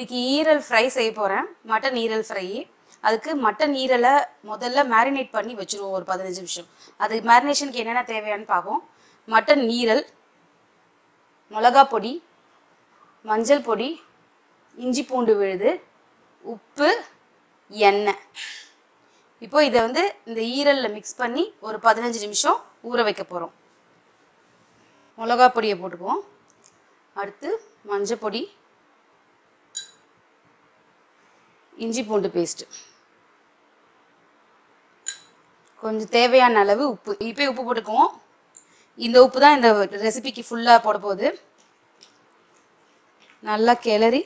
இன்னைக்கு ஈரல் ஃப்ரை செய்ய போகிறேன். மட்டன் ஈரல் ஃப்ரை. அதுக்கு மட்டன் ஈரலை முதல்ல மேரினேட் பண்ணி வச்சுருவோம் ஒரு 15 நிமிஷம். அது மேரினேஷனுக்கு என்னென்ன தேவையானு பார்ப்போம். மட்டன் ஈரல், மிளகா பொடி, மஞ்சள் பொடி, இஞ்சி பூண்டு விழுது, உப்பு, எண்ணெய். இப்போ இதை இந்த ஈரலில் மிக்ஸ் பண்ணி ஒரு 15 நிமிஷம் ஊற வைக்க போகிறோம். மிளகா பொடியை போட்டுக்குவோம். அடுத்து மஞ்சள் பொடி, இஞ்சி பூண்டு பேஸ்ட்டு, கொஞ்சம் தேவையான அளவு உப்பு. இப்போ உப்பு போட்டுக்குவோம். இந்த உப்பு தான் இந்த ரெசிபிக்கு ஃபுல்லாக போட போகுது. நல்லா கிளறி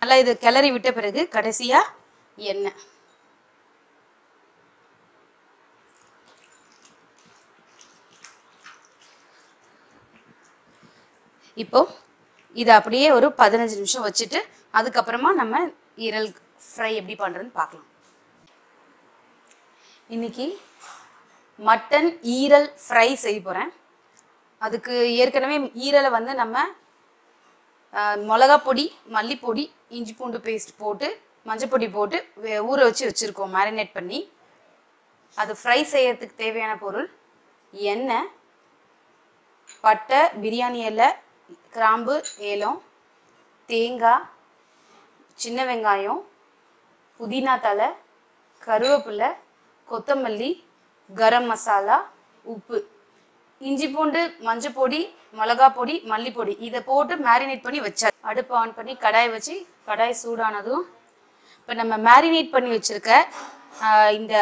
நல்லா இது கிளறி விட்ட பிறகு கடைசியா எண்ணெய். இப்போ இதை அப்படியே ஒரு 15 நிமிஷம் வச்சுட்டு அதுக்கப்புறமா நம்ம ஈரல் ஃப்ரை எப்படி பண்ணுறதுன்னு பார்க்கலாம். இன்னைக்கு மட்டன் ஈரல் ஃப்ரை செய்ய போகிறேன். அதுக்கு ஏற்கனவே ஈரலை நம்ம மிளகா பொடி, மல்லிப்பொடி, இஞ்சி பூண்டு பேஸ்ட் போட்டு மஞ்சள் பொடி போட்டு ஊற வச்சுருக்கோம் மேரினேட் பண்ணி. அது ஃப்ரை செய்யறதுக்கு தேவையான பொருள் எண்ணெய், பட்டை, பிரியாணி இலை, கிராம்பு, ஏலம், தேங்காய், சின்ன வெங்காயம், புதினா தலை, கருவேப்பிலை, கொத்தமல்லி, கரம் மசாலா, உப்பு, இஞ்சி பூண்டு, மஞ்சள் பொடி, மிளகா பொடி, மல்லிப்பொடி இதை போட்டு மேரினேட் பண்ணி வச்சா. அடுப்பு ஆன் பண்ணி கடாய் வச்சு கடாய் சூடானதும் இப்போ நம்ம மேரினேட் பண்ணி வச்சுருக்க இந்த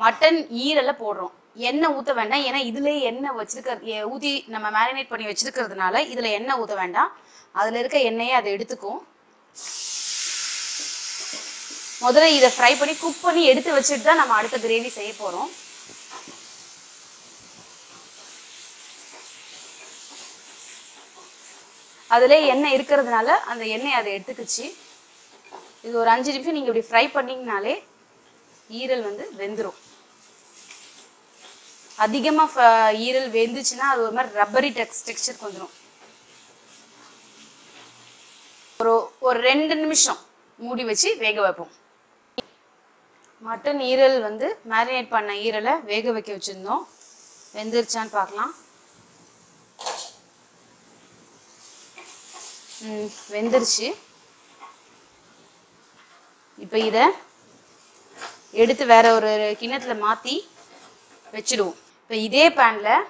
மட்டன் ஈரலை போடுறோம். எண்ணெய் ஊற்ற வேண்டாம், ஏன்னா இதுலேயே எண்ணெய் ஊற்றி நம்ம மேரினேட் பண்ணி வச்சுருக்கிறதுனால இதில் எண்ணெய் ஊற்ற வேண்டாம். அதில் இருக்க எண்ணெயை அதை எடுத்துக்கும். முதல்ல இதை ஃப்ரை பண்ணி குக் பண்ணி எடுத்து வச்சுட்டு தான் நம்ம அடுத்த கிரேவி செய்ய போகிறோம். அதிலே எண்ணெய் இருக்கிறதுனால அந்த எண்ணெய் அதை எடுத்துக்கிச்சு. இது ஒரு 5 நிமிஷம் நீங்கள் இப்படி ஃப்ரை பண்ணிங்கனாலே ஈரல் வெந்துடும். அதிகமாக ஈரல் வெந்துச்சுன்னா அது ஒரு மாதிரி ரப்பரி டெக்ஸ்சர் வந்துடும். ஒரு 2 நிமிஷம் மூடி வச்சு வேக வைப்போம். மட்டன் ஈரல் மேரினேட் பண்ண ஈரலை வேக வைக்க வச்சுருந்தோம். வெந்துருச்சான்னு பார்க்கலாம். வெந்துருச்சு. இப்போ இதை எடுத்து வேற ஒரு கிண்ணத்தில் மாற்றி வச்சுடுவோம். இப்போ இதே பேனில்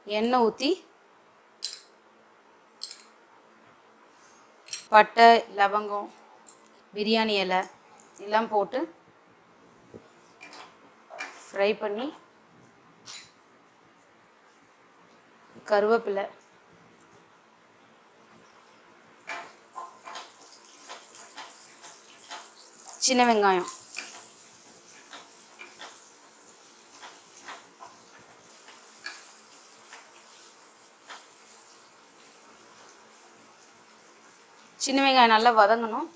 எண்ணெய் ஊற்றி பட்டை, லவங்கம், பிரியாணி இலை எல்லாம் போட்டு ஃப்ரை பண்ணி கருவேப்பிலை, சின்ன வெங்காயம், சின்ன வெங்காயம் நல்லா வதங்கணும்.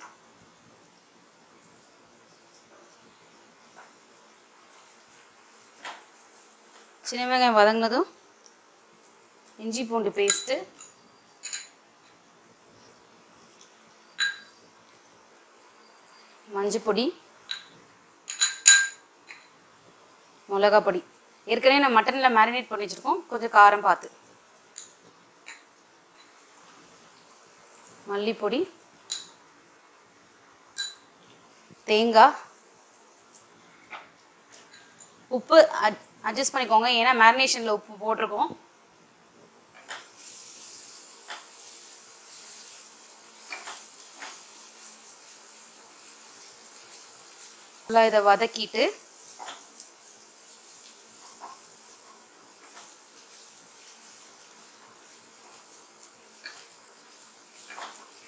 சின்ன வெங்காயம் வதங்கினதும் இஞ்சி பூண்டு பேஸ்ட்டு, மஞ்சள் பொடி, மிளகா பொடி. ஏற்கனவே நம்ம மட்டனில் மேரினேட் பண்ணி வச்சுருக்கோம், கொஞ்சம் காரம் பார்த்து. மல்லிப்பொடி, தேங்காய், உப்பு அட்ஜஸ்ட் பண்ணிக்கோங்க, ஏன்னா மேரினேஷனில் உப்பு போட்டிருக்கோம். நல்லா இதை வதக்கிட்டு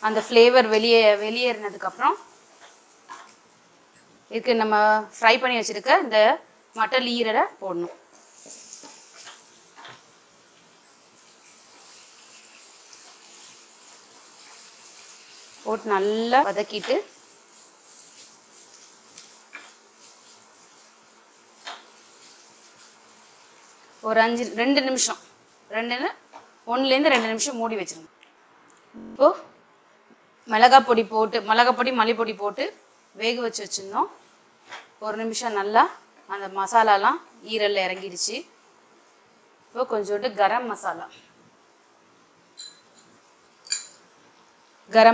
அந்த ஃப்ளேவர் வெளியேறினதுக்கப்புறம் இதுக்கு நம்ம ஃப்ரை பண்ணி வச்சுருக்க இந்த மட்டன் ஈரலை போடணும். போட்டு நல்லா வதக்கிட்டு ஒரு 2 நிமிஷம் 1லேருந்து 2 நிமிஷம் மூடி வச்சிருங்க. இப்போ மிளகாய் பொடி போட்டு மல்லிப்பொடி போட்டு வேக வச்சு வச்சுருந்தோம். 1 நிமிஷம் நல்லா அந்த மசாலாலாம் ஈரலில் இறங்கிடுச்சு. இப்போ கொஞ்சோண்டு கரம்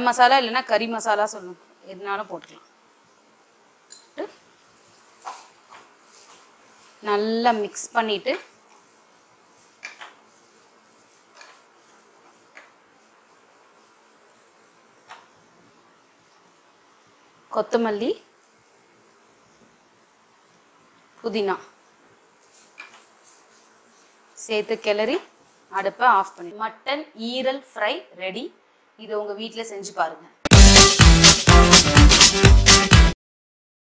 மசாலா இல்லைன்னா கறி மசாலா சொல்லணும், எதுனாலும் போட்டுக்கலாம். நல்லா மிக்ஸ் பண்ணிட்டு கொத்தமல்லி புதினா சேர்த்து கிளறி அடுப்பை ஆஃப் பண்ணி மட்டன் ஈரல் ஃப்ரை ரெடி. இதை உங்கள் வீட்டில் செஞ்சு பாருங்கள்.